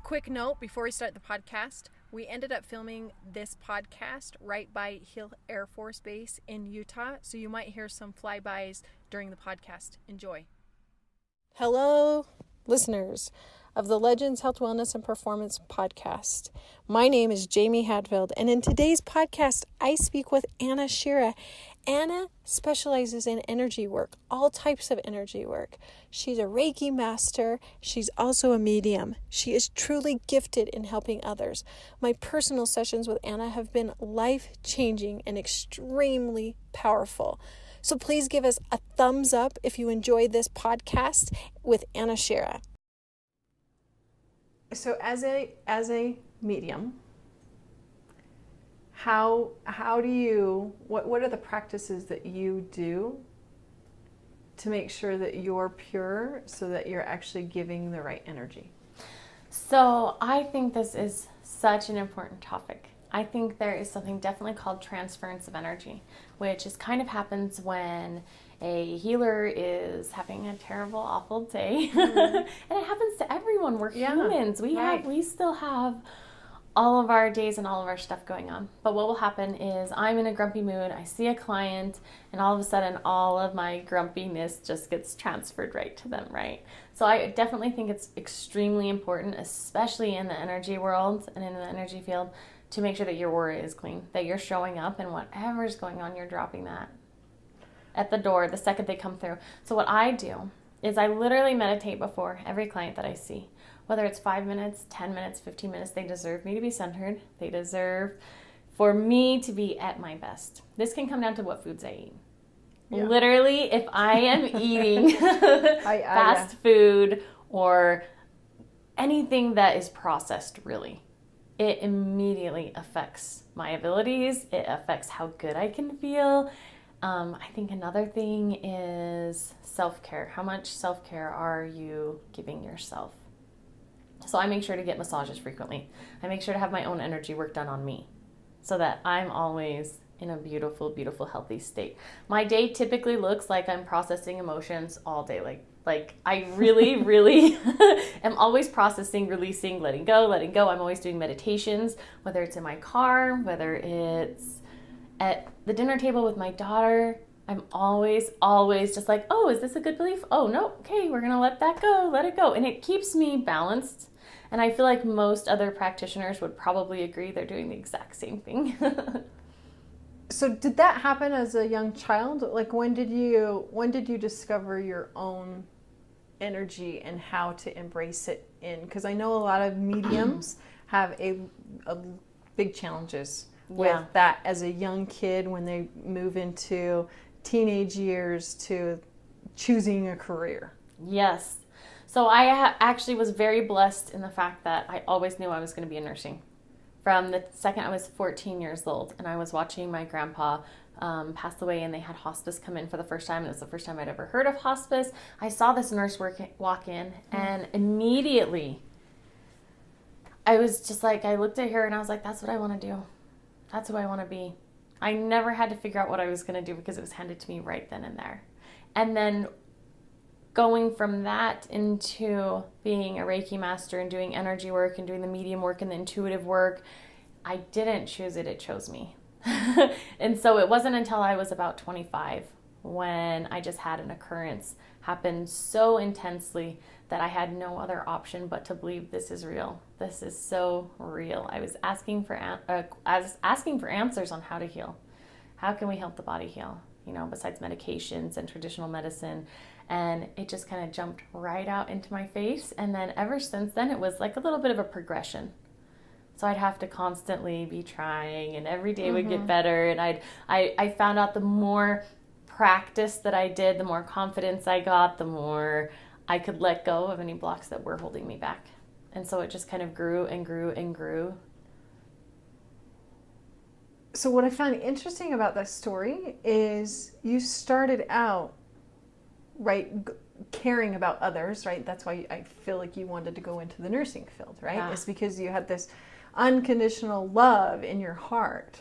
Quick note before we start the podcast, we ended up filming this podcast right by Hill Air Force Base in Utah, so you might hear some flybys during the podcast. Enjoy. Hello, listeners of the Legends Health, Wellness, and Performance podcast. My name is Jamie Hadfield, and in today's podcast, I speak with Anna Shirra. Anna specializes in energy work, all types of energy work. She's a Reiki Master. She's also a medium. She is truly gifted in helping others. My personal sessions with Anna have been life-changing and extremely powerful. So please give us a thumbs up if you enjoyed this podcast with Anna Shirra. So as a medium, how do you, what are the practices that you do to make sure that you're pure so that you're actually giving the right energy? So I think this is such an important topic. I think there is something definitely called transference of energy, which is kind of happens when a healer is having a terrible, awful day. Mm-hmm. And it happens to everyone. We're humans. We still have all of our days and all of our stuff going on. But what will happen is I'm in a grumpy mood, I see a client, and all of a sudden all of my grumpiness just gets transferred right to them, right? So I definitely think it's extremely important, especially in the energy world and in the energy field, to make sure that your aura is clean, that you're showing up and whatever's going on, you're dropping that at the door the second they come through. So what I do is I literally meditate before every client that I see. Whether it's 5 minutes, 10 minutes, 15 minutes, they deserve me to be centered. They deserve for me to be at my best. This can come down to what foods I eat. Yeah. Literally, if I am eating fast food or anything that is processed, really, it immediately affects my abilities. It affects how good I can feel. I think another thing is self-care. How much self-care are you giving yourself? So I make sure to get massages frequently. I make sure to have my own energy work done on me so that I'm always in a beautiful, beautiful, healthy state. My day typically looks like I'm processing emotions all day. Like I really, really am always processing, releasing, letting go. I'm always doing meditations, whether it's in my car, whether it's at the dinner table with my daughter. I'm always just like, oh, is this a good belief? Oh, no. Okay, we're going to let that go. Let it go. And it keeps me balanced. And I feel like most other practitioners would probably agree they're doing the exact same thing. So did that happen as a young child? Like when did you discover your own energy and how to embrace it in? Because I know a lot of mediums have a big challenges with that as a young kid when they move into teenage years to choosing a career. Yes. So I actually was very blessed in the fact that I always knew I was going to be in nursing. From the second I was 14 years old, and I was watching my grandpa pass away, and they had hospice come in for the first time. It was the first time I'd ever heard of hospice. I saw this nurse walk in, and immediately I was just like, I looked at her and I was like, that's what I want to do. That's who I want to be. I never had to figure out what I was going to do because it was handed to me right then and there. And then going from that into being a Reiki Master and doing energy work and doing the medium work and the intuitive work, I didn't choose it, it chose me. And so it wasn't until I was about 25 when I just had an occurrence happen so intensely that I had no other option but to believe this is real. This is so real. I was asking for answers on how to heal. How can we help the body heal? Besides medications and traditional medicine. And it just kind of jumped right out into my face. And then ever since then, it was like a little bit of a progression. So I'd have to constantly be trying, and every day would get better. And I found out the more practice that I did, the more confidence I got, the more I could let go of any blocks that were holding me back. And so it just kind of grew and grew and grew. So what I find interesting about this story is you started out, right, caring about others, right? That's why I feel like you wanted to go into the nursing field, right? Yeah. It's because you had this unconditional love in your heart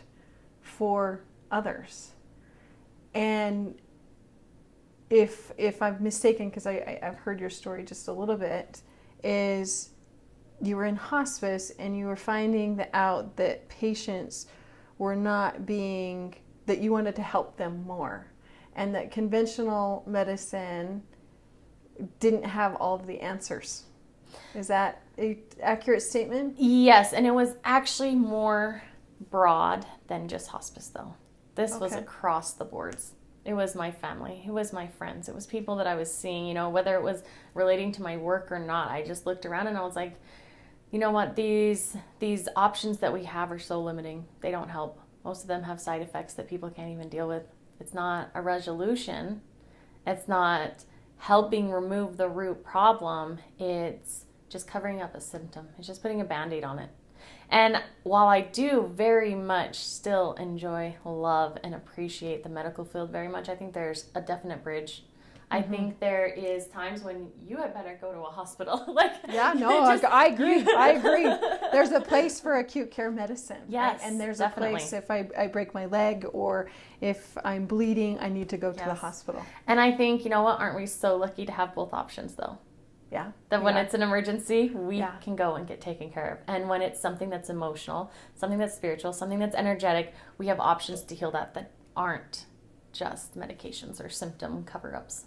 for others. And if I'm mistaken, because I've heard your story just a little bit, is you were in hospice and you were finding out that patients were not being, that you wanted to help them more, and that conventional medicine didn't have all of the answers. Is that an accurate statement? Yes, and it was actually more broad than just hospice, though. This was across the boards. It was my family. It was my friends. It was people that I was seeing, you know, whether it was relating to my work or not. I just looked around and I was like, you know what, these options that we have are so limiting. They don't help. Most of them have side effects that people can't even deal with. It's not a resolution. It's not helping remove the root problem. It's just covering up a symptom. It's just putting a Band-Aid on it. And while I do very much still enjoy, love, and appreciate the medical field very much, I think there's a definite bridge. I think there is times when you had better go to a hospital. I agree. There's a place for acute care medicine. Yes, right? And there's definitely. a place if I break my leg or if I'm bleeding, I need to go to the hospital. And I think, you know what, aren't we so lucky to have both options though? Yeah. That when it's an emergency, we can go and get taken care of. And when it's something that's emotional, something that's spiritual, something that's energetic, we have options to heal that aren't just medications or symptom cover-ups.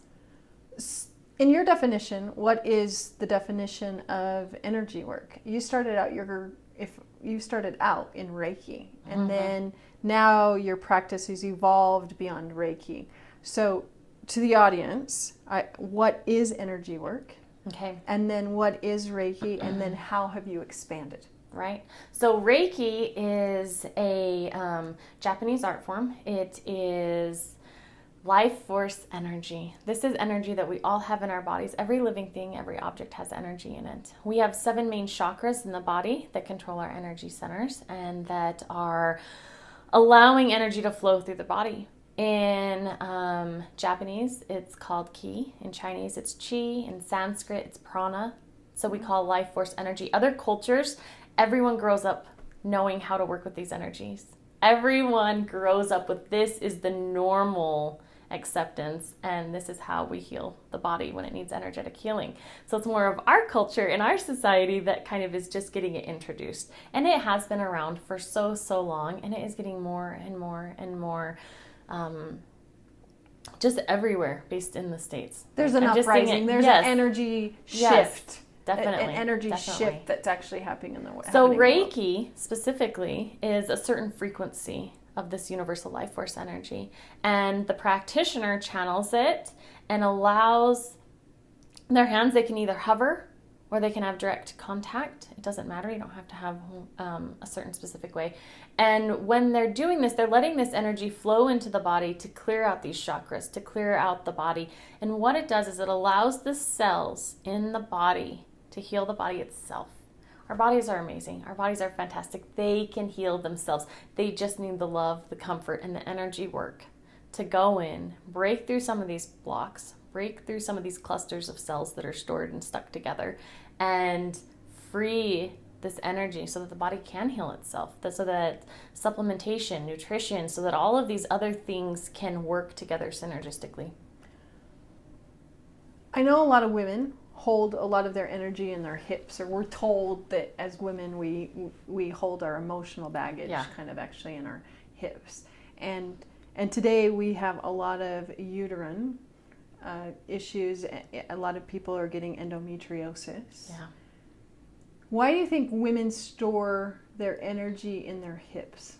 In your definition, what is the definition of energy work? You started out in Reiki, and then now your practice has evolved beyond Reiki. So, to the audience, what is energy work? Okay. And then what is Reiki, and then how have you expanded? Right. So Reiki is a Japanese art form. It is life force energy. This is energy that we all have in our bodies. Every living thing, every object has energy in it. We have 7 main chakras in the body that control our energy centers and that are allowing energy to flow through the body. In Japanese, it's called ki. In Chinese, it's chi. In Sanskrit, it's prana. So we call life force energy. Other cultures, everyone grows up knowing how to work with these energies. Everyone grows up with this is the normal acceptance, and this is how we heal the body when it needs energetic healing. So it's more of our culture in our society that kind of is just getting it introduced. And it has been around for so long, and it is getting more and more and more just everywhere based in the States. There's an uprising. There's an energy shift. Yes, definitely. An energy shift that's actually happening in the world. So Reiki specifically is a certain frequency of this universal life force energy. And the practitioner channels it and allows their hands, they can either hover or they can have direct contact. It doesn't matter. You don't have to have a certain specific way. And when they're doing this, they're letting this energy flow into the body to clear out these chakras, to clear out the body. And what it does is it allows the cells in the body to heal the body itself. Our bodies are amazing. Our bodies are fantastic. They can heal themselves. They just need the love, the comfort, and the energy work to go in, break through some of these blocks, break through some of these clusters of cells that are stored and stuck together, and free this energy so that the body can heal itself, so that supplementation, nutrition, so that all of these other things can work together synergistically. I know a lot of women hold a lot of their energy in their hips, or we're told that as women we hold our emotional baggage kind of actually in our hips. And today we have a lot of uterine issues. A lot of people are getting endometriosis. Yeah. Why do you think women store their energy in their hips?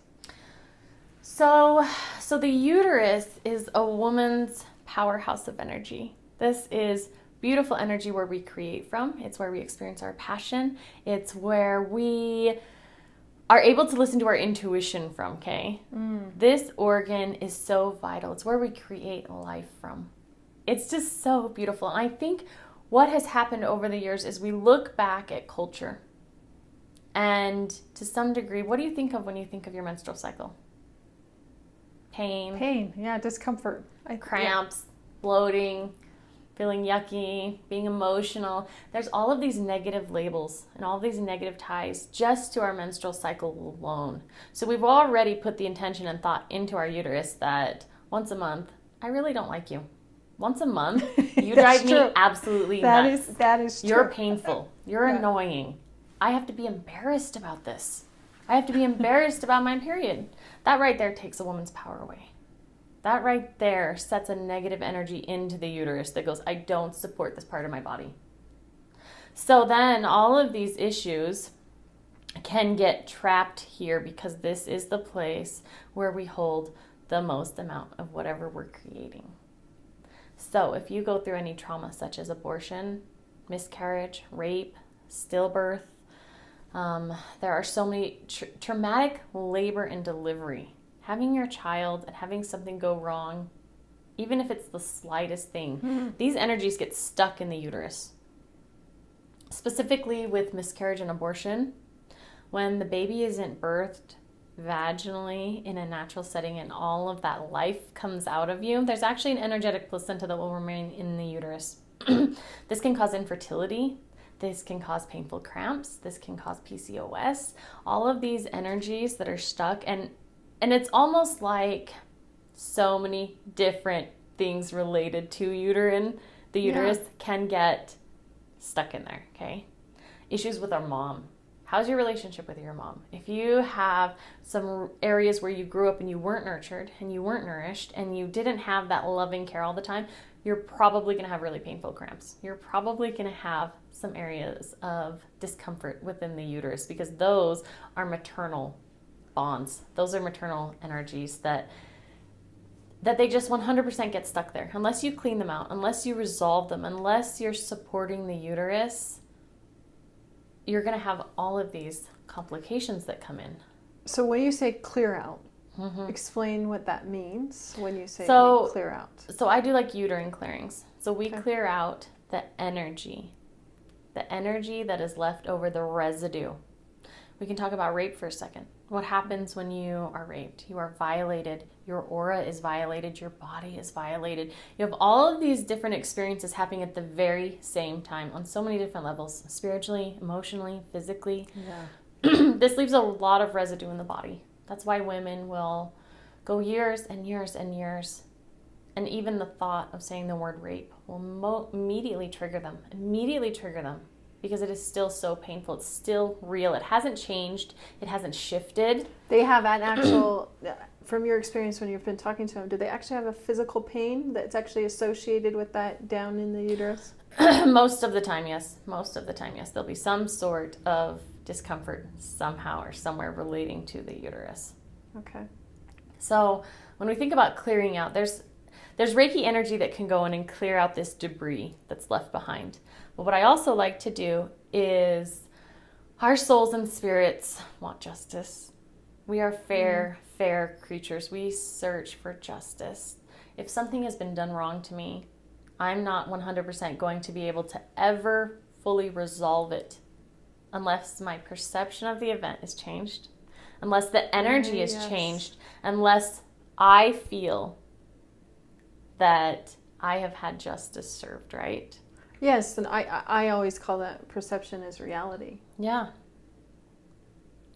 So the uterus is a woman's powerhouse of energy. This is beautiful energy where we create from. It's where we experience our passion. It's where we are able to listen to our intuition from, okay? This organ is so vital. It's where we create life from. It's just so beautiful. And I think what has happened over the years is we look back at culture. And to some degree, what do you think of when you think of your menstrual cycle? Pain, yeah, discomfort. Cramps, bloating, feeling yucky, being emotional. There's all of these negative labels and all of these negative ties just to our menstrual cycle alone. So we've already put the intention and thought into our uterus that once a month, I really don't like you. Once a month, you drive me absolutely nuts. That is true. You're painful. You're annoying. I have to be embarrassed about this. I have to be embarrassed about my period. That right there takes a woman's power away. That right there sets a negative energy into the uterus that goes, I don't support this part of my body. So then all of these issues can get trapped here because this is the place where we hold the most amount of whatever we're creating. So if you go through any trauma such as abortion, miscarriage, rape, stillbirth, there are so many traumatic labor and delivery. Having your child and having something go wrong, even if it's the slightest thing, these energies get stuck in the uterus. Specifically with miscarriage and abortion, when the baby isn't birthed vaginally in a natural setting and all of that life comes out of you, there's actually an energetic placenta that will remain in the uterus. This can cause infertility. This can cause painful cramps. This can cause PCOS. All of these energies that are stuck, and it's almost like so many different things related to the uterus can get stuck in there, okay? Issues with our mom. How's your relationship with your mom? If you have some areas where you grew up and you weren't nurtured and you weren't nourished and you didn't have that loving care all the time, you're probably going to have really painful cramps. You're probably going to have some areas of discomfort within the uterus because those are maternal bonds. Those are maternal energies that they just 100% get stuck there. Unless you clean them out, unless you resolve them, unless you're supporting the uterus, you're going to have all of these complications that come in. So when you say clear out, explain what that means when you say clear out. So I do like uterine clearings. So we clear out the energy that is left over, the residue. We can talk about rape for a second. What happens when you are raped? You are violated. Your aura is violated. Your body is violated. You have all of these different experiences happening at the very same time on so many different levels, spiritually, emotionally, physically. Yeah. This leaves a lot of residue in the body. That's why women will go years and years and years. And even the thought of saying the word rape will immediately trigger them. Because it is still so painful. It's still real. It hasn't changed. It hasn't shifted. They have an actual, from your experience when you've been talking to them, do they actually have a physical pain that's actually associated with that down in the uterus? Most of the time, yes. There'll be some sort of discomfort somehow or somewhere relating to the uterus. Okay. So when we think about clearing out, there's Reiki energy that can go in and clear out this debris that's left behind. But what I also like to do is, our souls and spirits want justice. We are fair creatures. We search for justice. If something has been done wrong to me, I'm not 100% going to be able to ever fully resolve it unless my perception of the event is changed, unless the energy is changed, unless I feel that I have had justice served, right? Yes, and I always call that perception as reality. Yeah.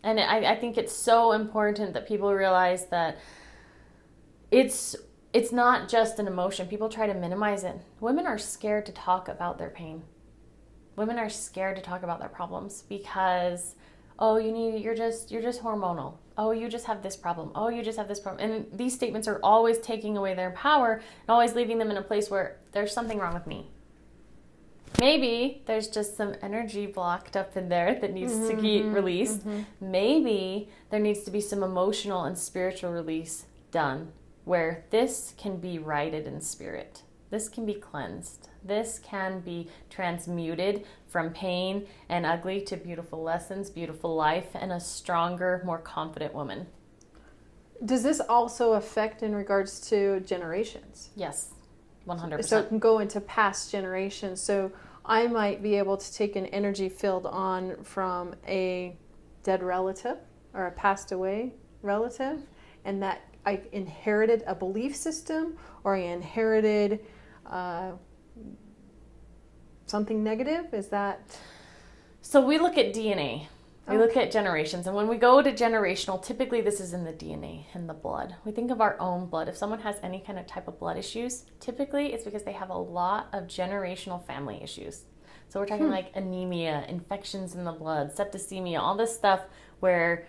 And I think it's so important that people realize that it's not just an emotion. People try to minimize it. Women are scared to talk about their pain. Women are scared to talk about their problems because, you're just hormonal. Oh, you just have this problem. Oh, you just have this problem. And these statements are always taking away their power and always leaving them in a place where there's something wrong with me. Maybe there's just some energy blocked up in there that needs to get released. Maybe there needs to be some emotional and spiritual release done where this can be righted in spirit. This can be cleansed. This can be transmuted from pain and ugly to beautiful lessons, beautiful life, and a stronger, more confident woman. Does this also affect in regards to generations? Yes, 100%. So it can go into past generations. So I might be able to take an energy field on from a dead relative or a passed away relative, and that I inherited a belief system, or I inherited something negative. Is that? So we look at DNA. We look at generations, and when we go to generational, typically this is in the DNA, in the blood. We think of our own blood. If someone has any kind of type of blood issues, typically it's because they have a lot of generational family issues. So we're talking like anemia, infections in the blood, septicemia, all this stuff where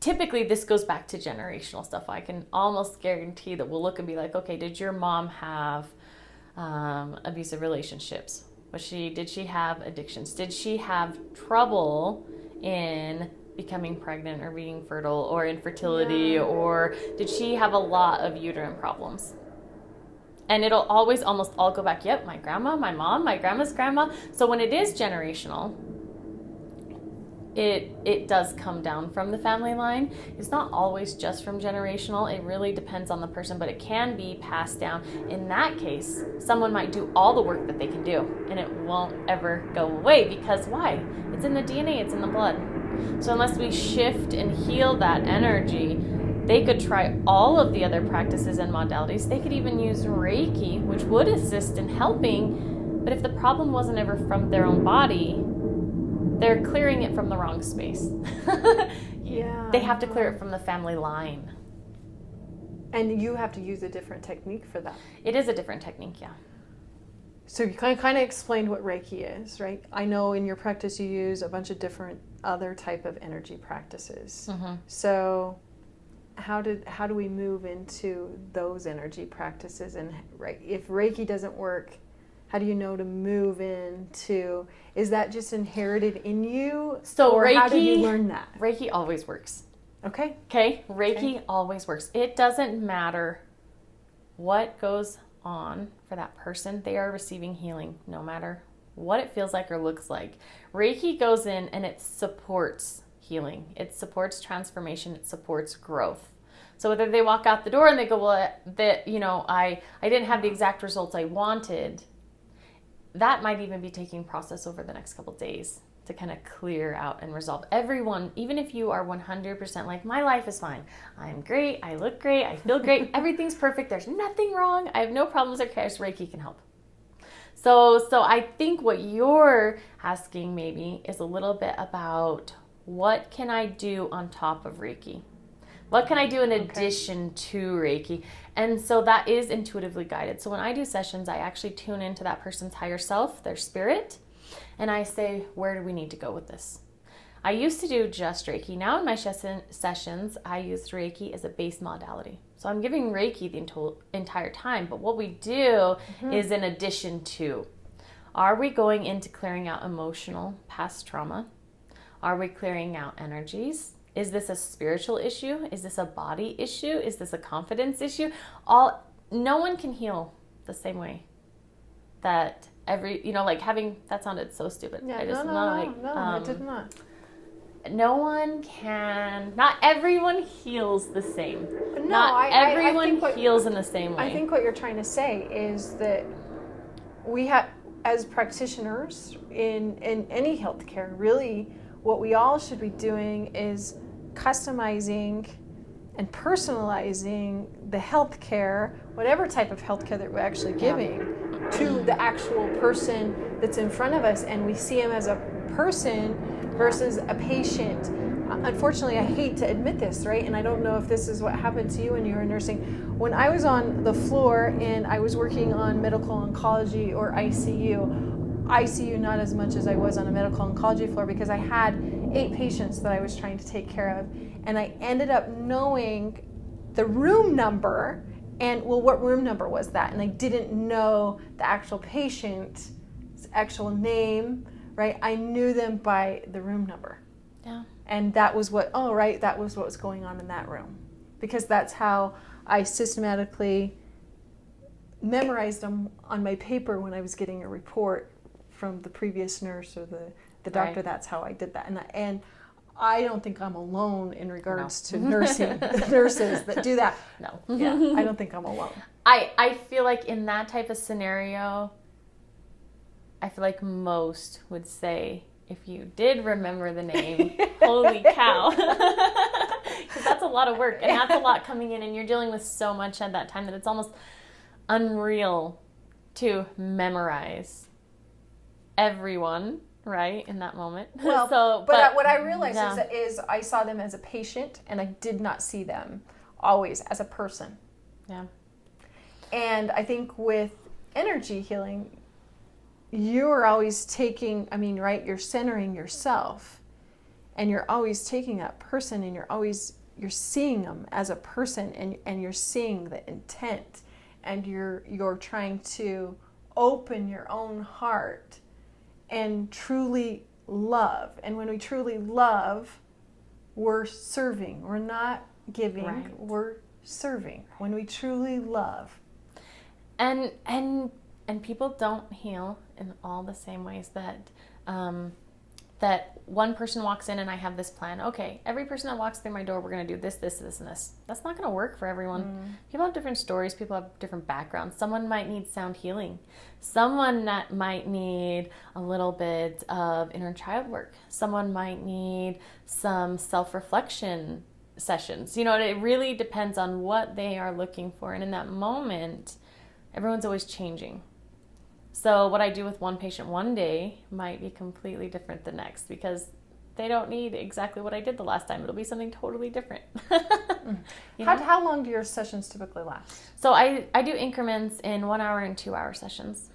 typically this goes back to generational stuff. I can almost guarantee that we'll look and be like, okay, did your mom have abusive relationships? Did she have addictions? Did she have trouble in becoming pregnant or being fertile or infertility, or did she have a lot of uterine problems? And it'll always almost all go back, yep, my grandma, my mom, my grandma's grandma. So when it is generational, it does come down from the family line. It's not always just from generational. It really depends on the person, but it can be passed down. In that case, someone might do all the work that they can do, and it won't ever go away. Because why? It's in the DNA, it's in the blood. So unless we shift and heal that energy, they could try all of the other practices and modalities. They could even use Reiki, which would assist in helping. But if the problem wasn't ever from their own body, they're clearing it from the wrong space. They have to clear it from the family line. And you have to use a different technique for that. It is a different technique, yeah. So you kind of explained what Reiki is, right? I know in your practice you use a bunch of different other type of energy practices. Mm-hmm. So how do we move into those energy practices? And if Reiki doesn't work, how do you know to move into? Is that just inherited in you? So or Reiki, how did you learn that? Reiki always works. Okay. Reiki always works. It doesn't matter what goes on for that person. They are receiving healing no matter what it feels like or looks like. Reiki goes in and it supports healing. It supports transformation. It supports growth. So whether they walk out the door and they go, well, I didn't have the exact results I wanted, that might even be taking process over the next couple of days to kind of clear out and resolve. Everyone, even if you are 100% like, my life is fine, I'm great, I look great, I feel great, everything's perfect, there's nothing wrong, I have no problems or cares, Reiki can help. So I think what you're asking maybe is a little bit about what can I do on top of Reiki? What can I do in addition to Reiki? And so that is intuitively guided. So when I do sessions, I actually tune into that person's higher self, their spirit, and I say, where do we need to go with this? I used to do just Reiki. Now in my sessions, I use Reiki as a base modality. So I'm giving Reiki the entire time, but what we do is in addition to. Are we going into clearing out emotional past trauma? Are we clearing out energies? Is this a spiritual issue? Is this a body issue? Is this a confidence issue? No one can heal the same way. That that sounded so stupid. Yeah, it did not. Not everyone heals the same. Not everyone heals in the same way. I think what you're trying to say is that we have, as practitioners in any healthcare, really what we all should be doing is customizing and personalizing the healthcare, whatever type of healthcare that we're actually giving, to the actual person that's in front of us, and we see him as a person versus a patient. Unfortunately, I hate to admit this, right? And I don't know if this is what happened to you when you were nursing. When I was on the floor and I was working on medical oncology or ICU not as much as I was on a medical oncology floor, because I had 8 patients that I was trying to take care of, and I ended up knowing the room number and, well, what room number was that? And I didn't know the actual patient's actual name, right? I knew them by the room number. Yeah. And that was what was going on in that room, because that's how I systematically memorized them on my paper when I was getting a report from the previous nurse or the doctor. Right. That's how I did that. And I don't think I'm alone in regards to nurses that do that. No. Yeah, I don't think I'm alone. I feel like in that type of scenario, I feel like most would say, if you did remember the name, holy cow. Because that's a lot of work, and that's a lot coming in, and you're dealing with so much at that time that it's almost unreal to memorize everyone, right, in that moment. Well, but what I realized is I saw them as a patient, and I did not see them always as a person. Yeah. And I think with energy healing, you're always taking, I mean, right, you're centering yourself, and you're always taking that person, and you're seeing them as a person, and you're seeing the intent, and you're trying to open your own heart and truly love. And when we truly love, we're serving. We're not giving, Right. we're serving. When we truly love. And people don't heal in all the same ways that that one person walks in and I have this plan. Okay, every person that walks through my door, we're going to do this, this, this, and this. That's not going to work for everyone. People have different stories. People have different backgrounds. Someone might need sound healing. Someone that might need a little bit of inner child work. Someone might need some self-reflection sessions. You know, it really depends on what they are looking for. And in that moment, everyone's always changing. So what I do with one patient one day might be completely different the next, because they don't need exactly what I did the last time. It'll be something totally different. You know? How long do your sessions typically last? So I do increments in 1 hour and 2 hour sessions.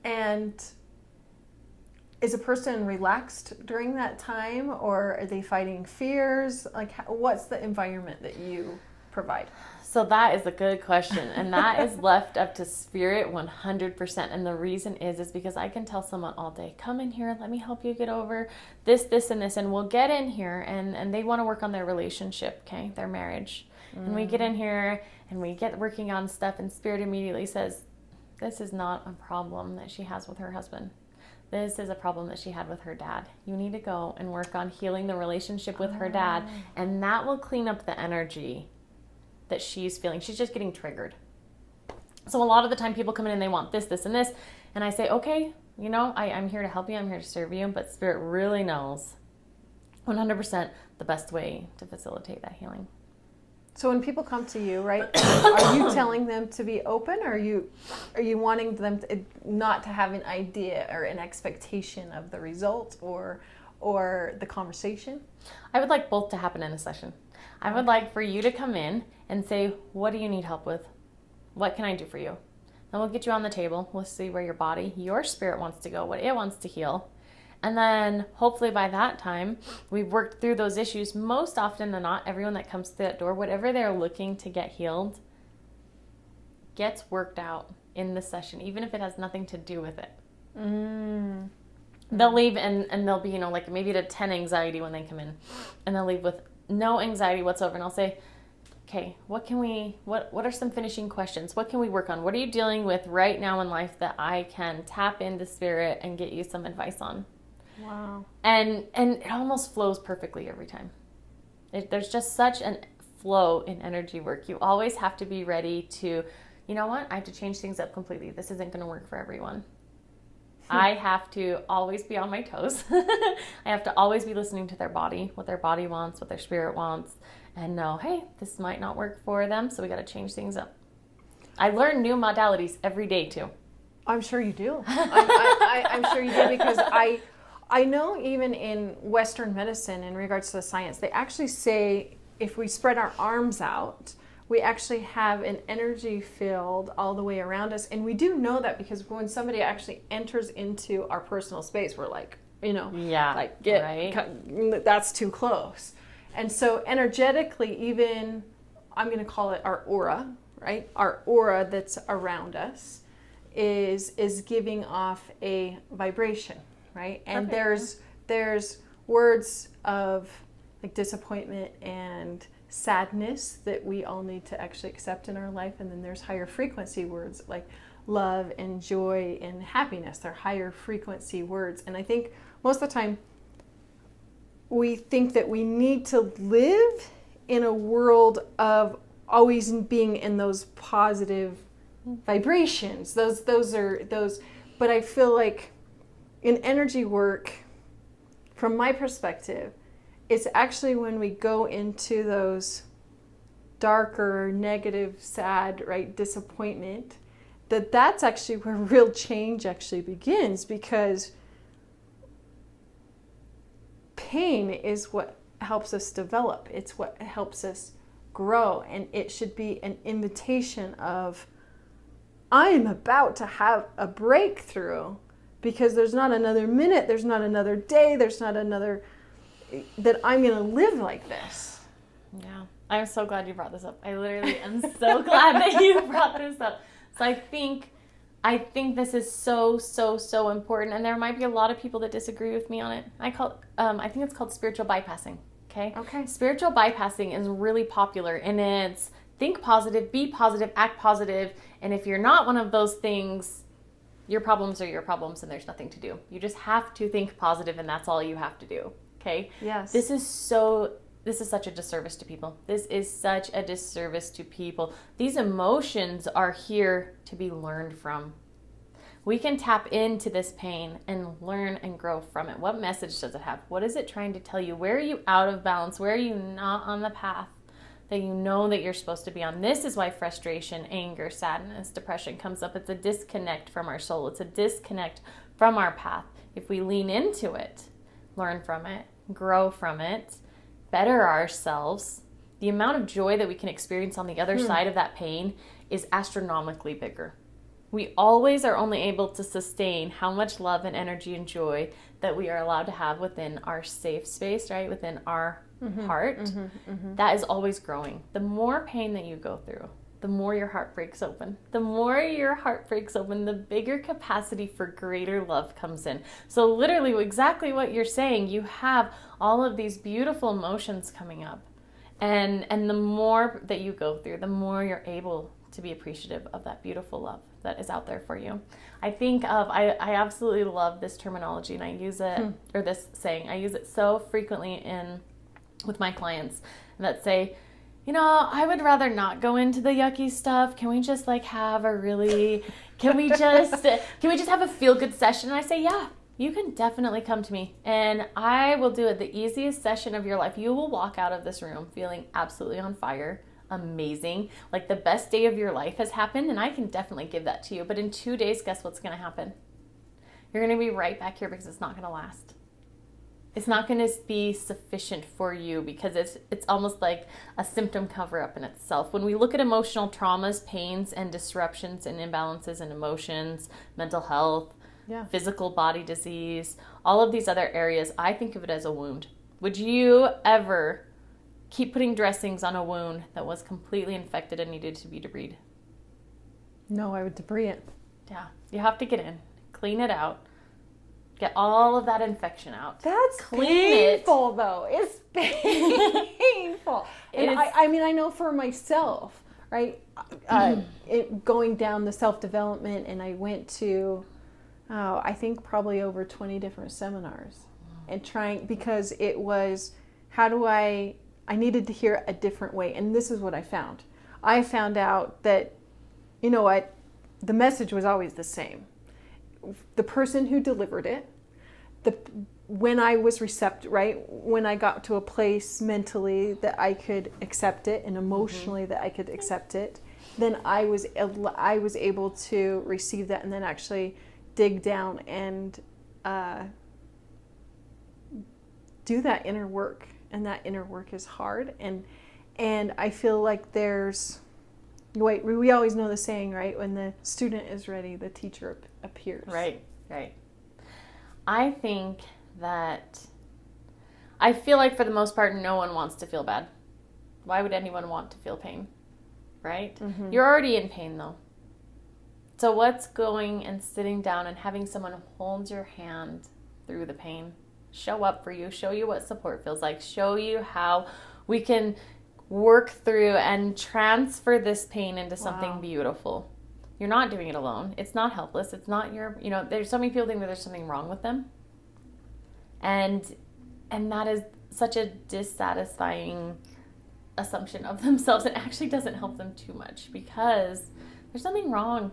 And is a person relaxed during that time, or are they fighting fears? Like, what's the environment that you provide? So that is a good question, and that is left up to spirit 100%. And the reason is because I can tell someone all day, come in here, let me help you get over this, this, and this, and we'll get in here, and they want to work on their relationship, okay, their marriage. And we get in here, and we get working on stuff, and spirit immediately says, this is not a problem that she has with her husband. This is a problem that she had with her dad. You need to go and work on healing the relationship with her dad, and that will clean up the energy that she's feeling. She's just getting triggered. So a lot of the time people come in and they want this, this, and this. And I say, okay, you know, I'm here to help you. I'm here to serve you. But spirit really knows 100% the best way to facilitate that healing. So when people come to you, right, are you telling them to be open, or are you wanting them to, not to have an idea or an expectation of the result or the conversation? I would like both to happen in a session. I would like for you to come in and say, what do you need help with? What can I do for you? Then we'll get you on the table. We'll see where your body, your spirit wants to go, what it wants to heal. And then hopefully by that time, we've worked through those issues. Most often than not, everyone that comes through that door, whatever they're looking to get healed, gets worked out in the session, even if it has nothing to do with it. They'll leave and they'll be, you know, like maybe at a 10 anxiety when they come in, and they'll leave with no anxiety whatsoever. And I'll say, okay, what are some finishing questions? What can we work on? What are you dealing with right now in life that I can tap into spirit and get you some advice on? Wow. And it almost flows perfectly every time. There's just such a flow in energy work. You always have to be ready to, you know what? I have to change things up completely. This isn't going to work for everyone. I have to always be on my toes. I have to always be listening to their body, what their body wants, what their spirit wants, and know, hey, this might not work for them, so we got to change things up. I learn new modalities every day too. I'm sure you do. I'm sure you do, because I know even in Western medicine, in regards to the science, they actually say if we spread our arms out, we actually have an energy field all the way around us. And we do know that because when somebody actually enters into our personal space, we're like, you know, like, that's too close. And so energetically, even, I'm going to call it our aura, right? Our aura that's around us is giving off a vibration, right? And there's words of like disappointment and sadness that we all need to actually accept in our life, and then there's higher frequency words like love and joy and happiness. They're higher frequency words. And I think most of the time we think that we need to live in a world of always being in those positive vibrations. Those are those. But I feel like in energy work, from my perspective, it's actually when we go into those darker, negative, sad, right, disappointment, that's actually where real change actually begins, because pain is what helps us develop. It's what helps us grow, and it should be an invitation of I am about to have a breakthrough, because there's not another minute, there's not another day, there's not another, that I'm going to live like this. Yeah. I'm so glad you brought this up. I literally am so glad that you brought this up. So I think this is so, so, so important. And there might be a lot of people that disagree with me on it. I think it's called spiritual bypassing. Okay. Spiritual bypassing is really popular, and it's think positive, be positive, act positive. And if you're not one of those things, your problems are your problems and there's nothing to do. You just have to think positive, and that's all you have to do. Okay. Yes. This is such a disservice to people. This is such a disservice to people. These emotions are here to be learned from. We can tap into this pain and learn and grow from it. What message does it have? What is it trying to tell you? Where are you out of balance? Where are you not on the path that you know that you're supposed to be on? This is why frustration, anger, sadness, depression comes up. It's a disconnect from our soul. It's a disconnect from our path. If we lean into it, learn from it, grow from it, better ourselves, the amount of joy that we can experience on the other side of that pain is astronomically bigger. We always are only able to sustain how much love and energy and joy that we are allowed to have within our safe space, right? Within our heart. That is always growing. The more pain that you go through, the more your heart breaks open. The more your heart breaks open, the bigger capacity for greater love comes in. So literally exactly what you're saying, you have all of these beautiful emotions coming up. And the more that you go through, the more you're able to be appreciative of that beautiful love that is out there for you. I absolutely love this terminology, and I use it, or this saying, I use it so frequently with my clients that say, I would rather not go into the yucky stuff. Can we just have can we just have a feel good session? And I say, yeah, you can definitely come to me and I will do it the easiest session of your life. You will walk out of this room feeling absolutely on fire, amazing, like the best day of your life has happened, and I can definitely give that to you. But in 2 days, guess what's going to happen? You're going to be right back here because it's not going to last. It's not going to be sufficient for you because it's almost like a symptom cover-up in itself. When we look at emotional traumas, pains, and disruptions and imbalances in emotions, mental health, physical body disease, all of these other areas, I think of it as a wound. Would you ever keep putting dressings on a wound that was completely infected and needed to be debrided? No, I would debris it. Yeah, you have to get in, clean it out. Get all of that infection out. That's painful, though. It's painful. And I know for myself, right? Going down the self-development, and I went to, I think probably over 20 different seminars, and because it was, I needed to hear a different way. And this is what I found. I found out that, the message was always the same. The person who delivered it, when I was receptive, right? When I got to a place mentally that I could accept it and emotionally that I could accept it, then I was able to receive that and then actually dig down and do that inner work. And that inner work is hard. And I feel like we always know the saying, right? When the student is ready, the teacher appears. Right. I feel like for the most part, no one wants to feel bad. Why would anyone want to feel pain? Right? Mm-hmm. You're already in pain, though. So what's going and sitting down and having someone hold your hand through the pain, show up for you, show you what support feels like, show you how we can work through and transfer this pain into something beautiful. You're not doing it alone. It's not helpless. It's not there's so many people think that there's something wrong with them. And that is such a dissatisfying assumption of themselves. It actually doesn't help them too much because there's nothing wrong.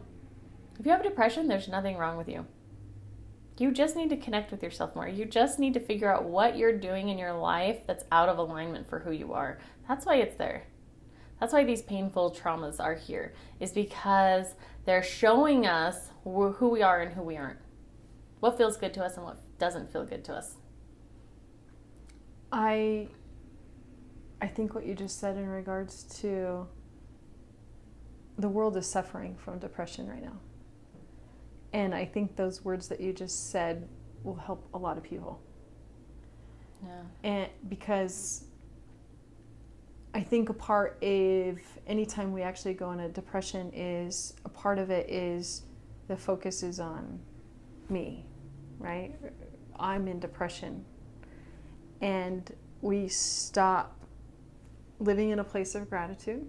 If you have depression, there's nothing wrong with you. You just need to connect with yourself more. You just need to figure out what you're doing in your life that's out of alignment for who you are. That's why it's there. That's why these painful traumas are here, is because they're showing us who we are and who we aren't. What feels good to us and what doesn't feel good to us. I think what you just said in regards to the world is suffering from depression right now. And I think those words that you just said will help a lot of people. Yeah. And because I think a part of anytime we actually go into depression is a part of it is the focus is on me, right? I'm in depression. And we stop living in a place of gratitude.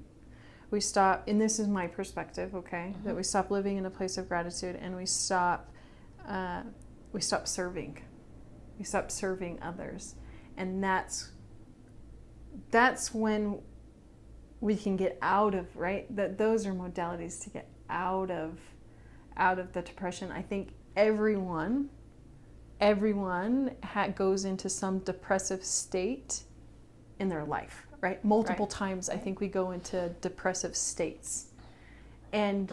We stop, and this is my perspective, okay, that we stop living in a place of gratitude, and we stop serving. We stop serving others. And that's when we can get out of, right? That those are modalities to get out of the depression. I think everyone goes into some depressive state in their life, right? Multiple times I think we go into depressive states. And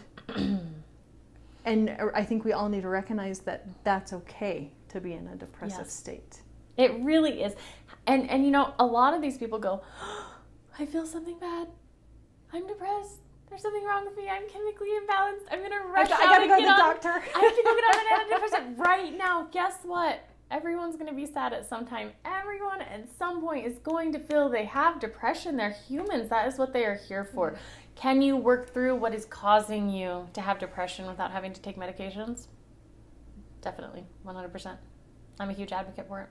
I think we all need to recognize that that's okay to be in a depressive state. It really is. And a lot of these people go, oh, I feel something bad. I'm depressed. There's something wrong with me. I'm chemically imbalanced. I'm going to rush out. I got to go to the doctor. I have to go get on an antidepressant right now. Guess what? Everyone's going to be sad at some time. Everyone at some point is going to feel they have depression. They're humans. That is what they are here for. Can you work through what is causing you to have depression without having to take medications? Definitely. 100%. I'm a huge advocate for it.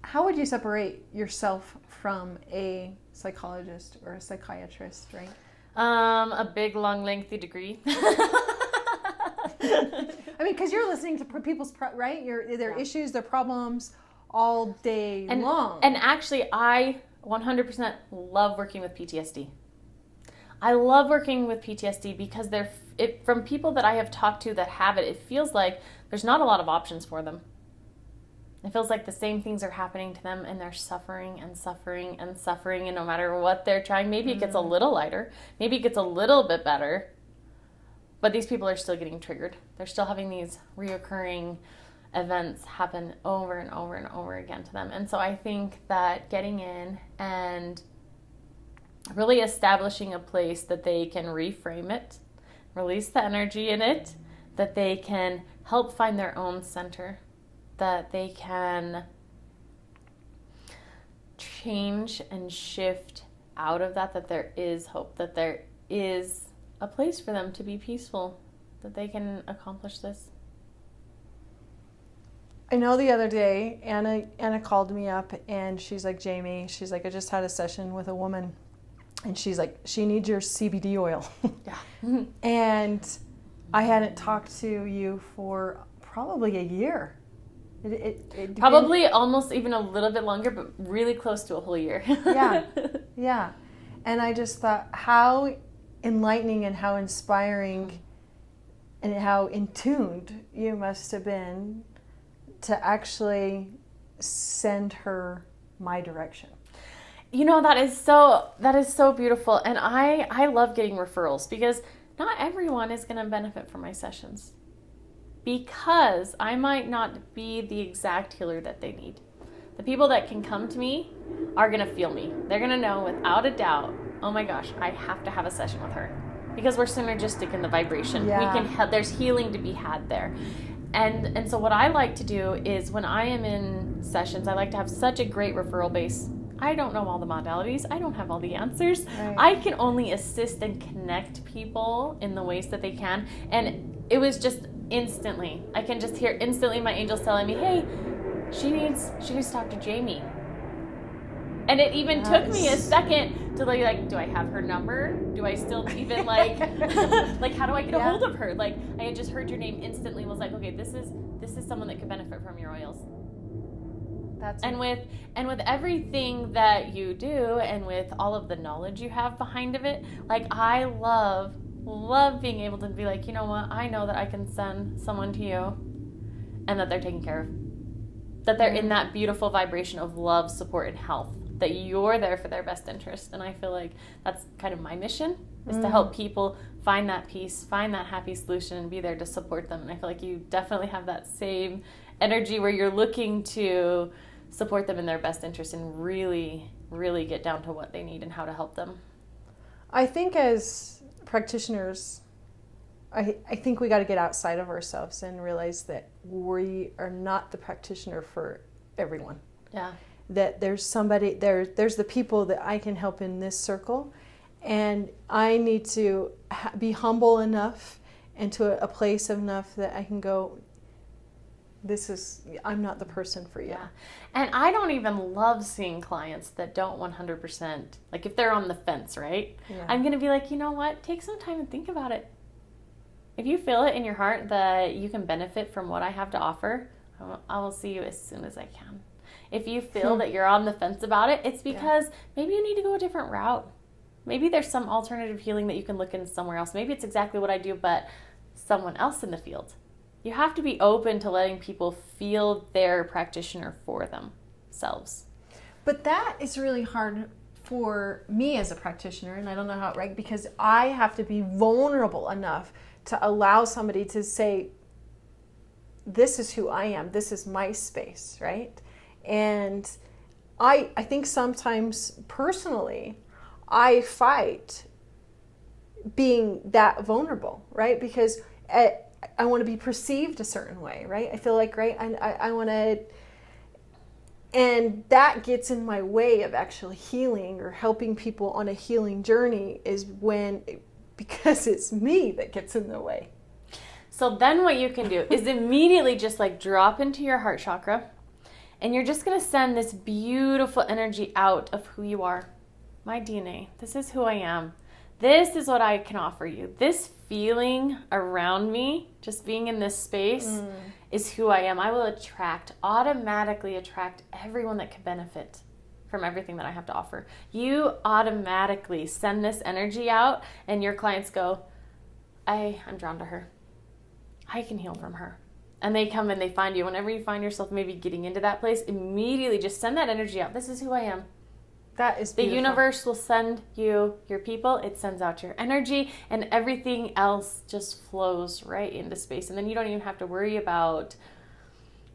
How would you separate yourself from a psychologist or a psychiatrist, right? A big, long, lengthy degree. I mean, because you're listening to people's, right? Their issues, their problems all day long. And actually, I 100% love working with PTSD. I love working with PTSD because from people that I have talked to that have it, it feels like there's not a lot of options for them. It feels like the same things are happening to them and they're suffering and suffering and suffering, and no matter what they're trying, maybe it gets a little lighter, maybe it gets a little bit better, but these people are still getting triggered. They're still having these reoccurring events happen over and over and over again to them. And so I think that getting in and really establishing a place that they can reframe it, release the energy in it, that they can help find their own center, that they can change and shift out of that there is hope, that there is a place for them to be peaceful, that they can accomplish this. I know the other day, Anna called me up and she's like, Jamie, she's like, I just had a session with a woman and she's like, she needs your CBD oil. Yeah. And I hadn't talked to you for probably a year. It Probably almost even a little bit longer, but really close to a whole year. Yeah. And I just thought how enlightening and how inspiring and how in tuned you must have been to actually send her my direction. That is so beautiful. And I love getting referrals because not everyone is going to benefit from my sessions. Because I might not be the exact healer that they need. The people that can come to me are going to feel me. They're going to know without a doubt, oh my gosh, I have to have a session with her. Because we're synergistic in the vibration. Yeah. There's healing to be had there. And so what I like to do is when I am in sessions, I like to have such a great referral base. I don't know all the modalities. I don't have all the answers. Right. I can only assist and connect people in the ways that they can. And it was just instantly. I can just hear instantly my angels telling me, hey, she needs to talk to Jamie. And it even took me a second to like, do I have her number? Do I still even like how do I get a hold of her? Like, I had just heard your name instantly, was like, okay, this is someone that could benefit from your oils. And with everything that you do and with all of the knowledge you have behind of it, like I love being able to be like, you know what, I know that I can send someone to you and that they're taken care of. That they're in that beautiful vibration of love, support, and health. That you're there for their best interest. And I feel like that's kind of my mission, is to help people find that peace, find that happy solution, and be there to support them. And I feel like you definitely have that same energy where you're looking to support them in their best interest and really, really get down to what they need and how to help them. I think as practitioners, I think we got to get outside of ourselves and realize that we are not the practitioner for everyone. Yeah. That there's somebody, there's the people that I can help in this circle, and I need to be humble enough and to a place enough that I can go, I'm not the person for you. Yeah. And I don't even love seeing clients that don't 100%, like if they're on the fence, right? Yeah. I'm going to be like, you know what? Take some time and think about it. If you feel it in your heart that you can benefit from what I have to offer, I will see you as soon as I can. If you feel that you're on the fence about it, it's because maybe you need to go a different route. Maybe there's some alternative healing that you can look in somewhere else. Maybe it's exactly what I do, but someone else in the field. You have to be open to letting people feel their practitioner for themselves. But that is really hard for me as a practitioner, and I don't know how, right? Because I have to be vulnerable enough to allow somebody to say, this is who I am, this is my space, right? And I think sometimes personally, I fight being that vulnerable, right? Because I want to be perceived a certain way, right? I feel like, right, I want to, and that gets in my way of actually healing or helping people on a healing journey is because it's me that gets in the way. So then what you can do is immediately just like drop into your heart chakra, and you're just going to send this beautiful energy out of who you are. My DNA. This is who I am. This is what I can offer you. This feeling around me, just being in this space, is who I am. I will automatically attract everyone that can benefit from everything that I have to offer. You automatically send this energy out, and your clients go, I'm drawn to her. I can heal from her. And they come and they find you. Whenever you find yourself maybe getting into that place, immediately just send that energy out. This is who I am. That is beautiful. The universe will send you your people. It sends out your energy, and everything else just flows right into space. And then you don't even have to worry about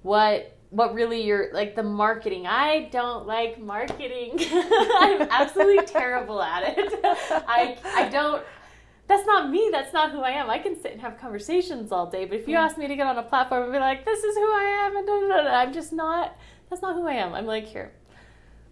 what really you're, like the marketing. I don't like marketing. I'm absolutely terrible at it. I don't, that's not me. That's not who I am. I can sit and have conversations all day, but if you ask me to get on a platform and be like, this is who I am, and da, da, da, da, I'm just not, that's not who I am. I'm like, here,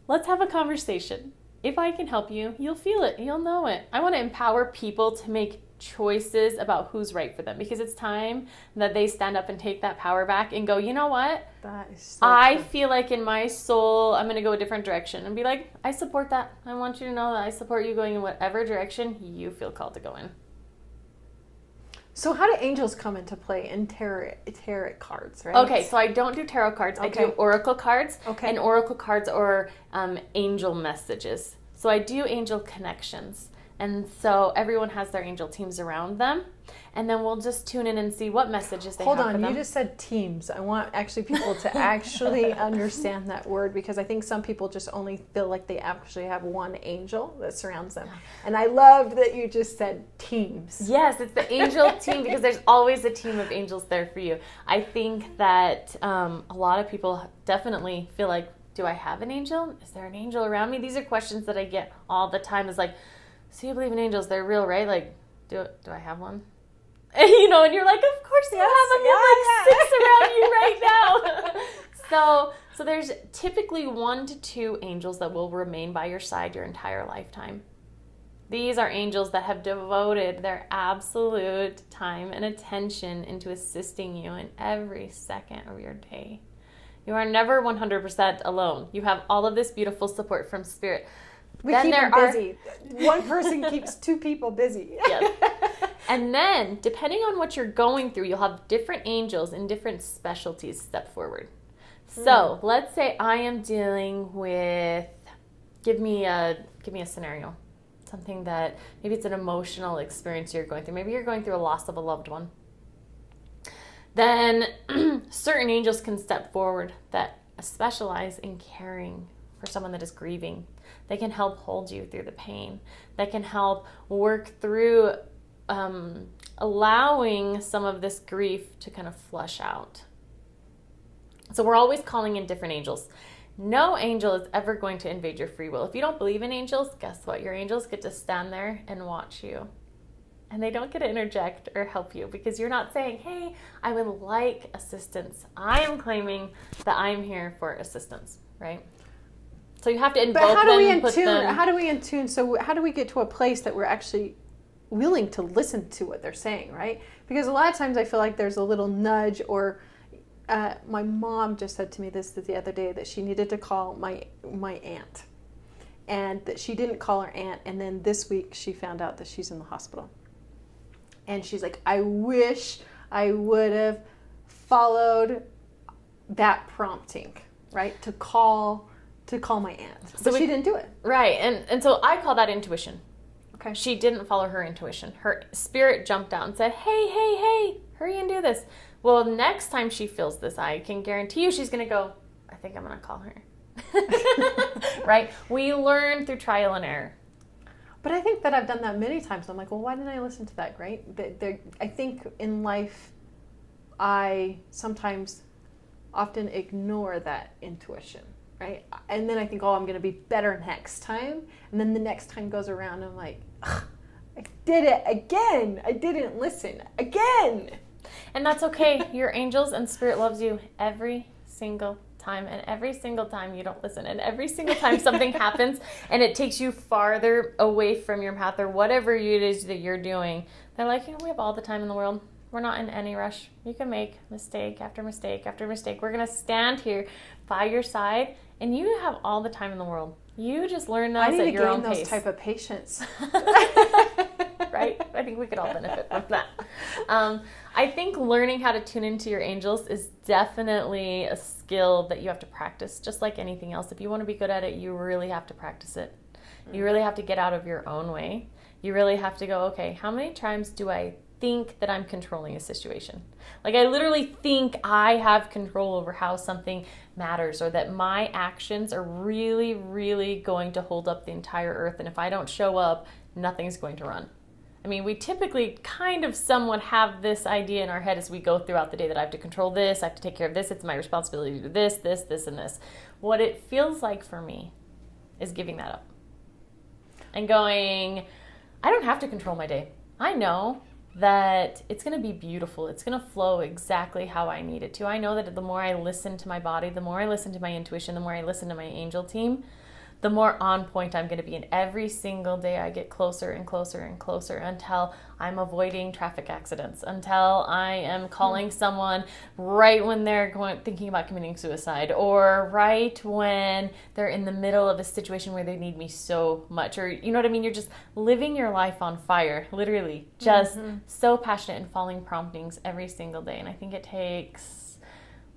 let's have a conversation. If I can help you, you'll feel it. You'll know it. I want to empower people to make choices about who's right for them, because it's time that they stand up and take that power back and go, you know what? That is so I true. feel like in my soul, I'm going to go a different direction, and be like, I support that. I want you to know that I support you going in whatever direction you feel called to go in. So how do angels come into play in tarot cards, right? Okay, so I don't do tarot cards. Okay. I do oracle cards. Okay. And oracle cards are angel messages. So I do angel connections. And so everyone has their angel teams around them. And then we'll just tune in and see what messages they have for them. Hold on, you just said teams. I want actually people to actually understand that word, because I think some people just only feel like they actually have one angel that surrounds them. And I love that you just said teams. Yes, it's the angel team, because there's always a team of angels there for you. I think that a lot of people definitely feel like, do I have an angel? Is there an angel around me? These are questions that I get all the time. Is like, so you believe in angels? They're real, right? Like, do I have one? You know, and you're like, of course you have them. You have like 6 around you right now. So there's typically 1 to 2 angels that will remain by your side your entire lifetime. These are angels that have devoted their absolute time and attention into assisting you in every second of your day. You are never 100% alone. You have all of this beautiful support from spirit. We keep them busy. One person keeps 2 people busy. Yes. And then, depending on what you're going through, you'll have different angels in different specialties step forward. So, let's say I am dealing with, give me a scenario. Something that, maybe it's an emotional experience you're going through. Maybe you're going through a loss of a loved one. Then, certain angels can step forward that specialize in caring for someone that is grieving. They can help hold you through the pain. They can help work through allowing some of this grief to kind of flush out. So we're always calling in different angels. No angel is ever going to invade your free will. If you don't believe in angels, guess what? Your angels get to stand there and watch you. And they don't get to interject or help you because you're not saying, hey, I would like assistance. I am claiming that I'm here for assistance, right? So you have to invoke them. But how do we in tune? So how do we get to a place that we're actually willing to listen to what they're saying, right? Because a lot of times I feel like there's a little nudge, or my mom just said to me this the other day, that she needed to call my aunt, and that she didn't call her aunt, and then this week she found out that she's in the hospital. And she's like, I wish I would have followed that prompting, right? To call my aunt. But she didn't do it. Right. And so I call that intuition. Okay. She didn't follow her intuition. Her spirit jumped out and said, hey, hurry and do this. Well, next time she feels this, I can guarantee you she's going to go, I think I'm going to call her. Right? We learn through trial and error. But I think that I've done that many times. I'm like, well, why didn't I listen to that, right? I think in life, I sometimes often ignore that intuition, right? And then I think, oh, I'm going to be better next time. And then the next time goes around, and I'm like, I did it again. I didn't listen again. And that's okay. Your angels and spirit loves you every single time, and every single time you don't listen, and every single time something happens and it takes you farther away from your path or whatever it is that you're doing, they're like, we have all the time in the world. We're not in any rush. You can make mistake after mistake after mistake. We're going to stand here by your side, and you have all the time in the world. You just learn those at your own pace. I need to gain those type of patience. Right? I think we could all benefit from that. I think learning how to tune into your angels is definitely a skill that you have to practice, just like anything else. If you want to be good at it, you really have to practice it. You really have to get out of your own way. You really have to go, okay, how many times do I think that I'm controlling a situation? Like, I literally think I have control over how something matters, or that my actions are really, really going to hold up the entire earth. And if I don't show up, nothing's going to run. I mean, we typically kind of somewhat have this idea in our head as we go throughout the day that I have to control this, I have to take care of this, it's my responsibility to do this, this, this, and this. What it feels like for me is giving that up and going, I don't have to control my day. I know that it's going to be beautiful. It's going to flow exactly how I need it to. I know that the more I listen to my body, the more I listen to my intuition, the more I listen to my angel team, the more on point I'm going to be. And every single day I get closer and closer and closer until I'm avoiding traffic accidents, until I am calling someone right when they're thinking about committing suicide, or right when they're in the middle of a situation where they need me so much. Or, you know what I mean? You're just living your life on fire, literally, just so passionate and following promptings every single day. And I think it takes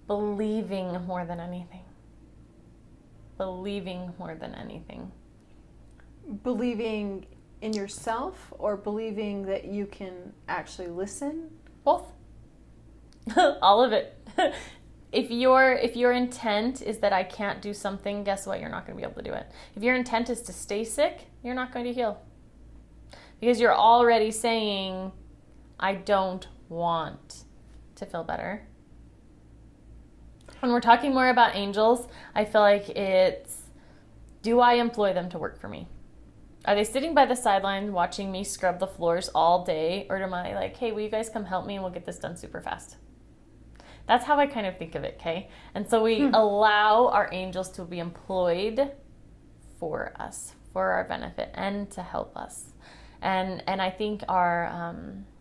believing more than anything. Believing more than anything. Believing in yourself, or believing that you can actually listen? Both. All of it. If your intent is that I can't do something, guess what? You're not going to be able to do it. If your intent is to stay sick, you're not going to heal. Because you're already saying, I don't want to feel better. When we're talking more about angels, I feel like it's, do I employ them to work for me? Are they sitting by the sideline watching me scrub the floors all day? Or am I like, hey, will you guys come help me and we'll get this done super fast? That's how I kind of think of it, okay? And so we allow our angels to be employed for us, for our benefit, and to help us. And I think our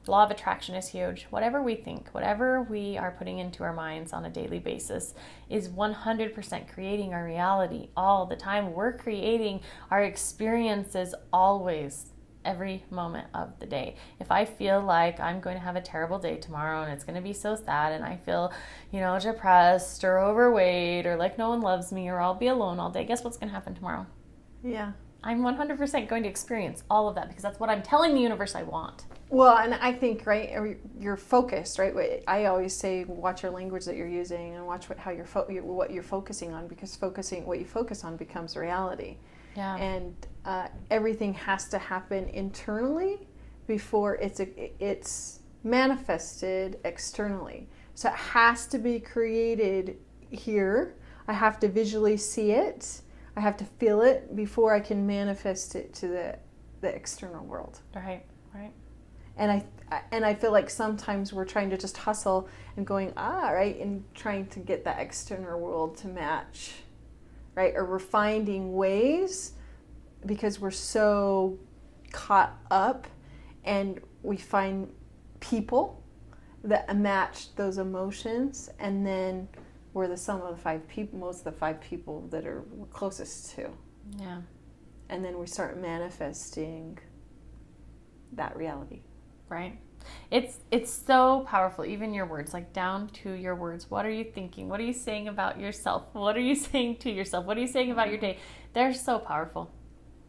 law of attraction is huge. Whatever we think, whatever we are putting into our minds on a daily basis is 100% creating our reality all the time. We're creating our experiences always, every moment of the day. If I feel like I'm going to have a terrible day tomorrow and it's going to be so sad, and I feel, depressed or overweight, or like no one loves me, or I'll be alone all day, guess what's going to happen tomorrow? Yeah. I'm 100% going to experience all of that because that's what I'm telling the universe I want. Well, and I think, right, you're focused, right? I always say, watch your language that you're using, and watch what you're focusing on, because what you focus on becomes reality. Yeah. And everything has to happen internally before it's manifested externally. So it has to be created here. I have to visually see it. I have to feel it before I can manifest it to the external world. Right. And I feel like sometimes we're trying to just hustle and going, right, and trying to get that external world to match, right? Or we're finding ways because we're so caught up, and we find people that match those emotions, and then we're the sum of the 5 people, most of the 5 people that are closest to. Yeah. And then we start manifesting that reality. Right. It's so powerful. Even your words, like down to your words. What are you thinking? What are you saying about yourself? What are you saying to yourself? What are you saying about your day? They're so powerful.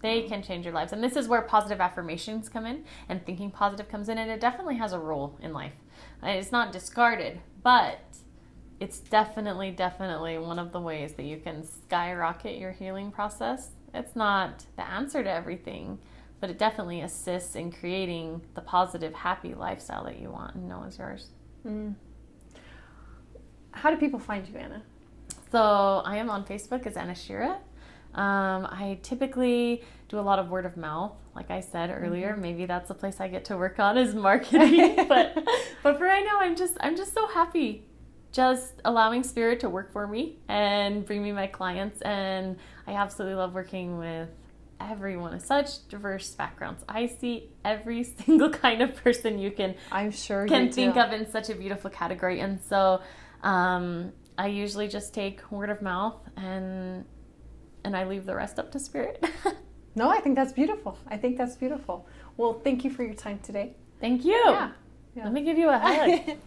They can change your lives. And this is where positive affirmations come in, and thinking positive comes in, and it definitely has a role in life. And it's not discarded, but it's definitely one of the ways that you can skyrocket your healing process. It's not the answer to everything, but it definitely assists in creating the positive, happy lifestyle that you want and know is yours. How do people find you, Anna? So I am on Facebook as Anna Shirra. I typically do a lot of word of mouth, like I said earlier. Maybe that's a place I get to work on, is marketing. but for right now, I'm just so happy, just allowing Spirit to work for me and bring me my clients. And I absolutely love working with everyone with such diverse backgrounds. I see every single kind of person you can think of in such a beautiful category. And so I usually just take word of mouth and I leave the rest up to Spirit. No, I think that's beautiful. Well, thank you for your time today. Thank you. Yeah. Let me give you a hug.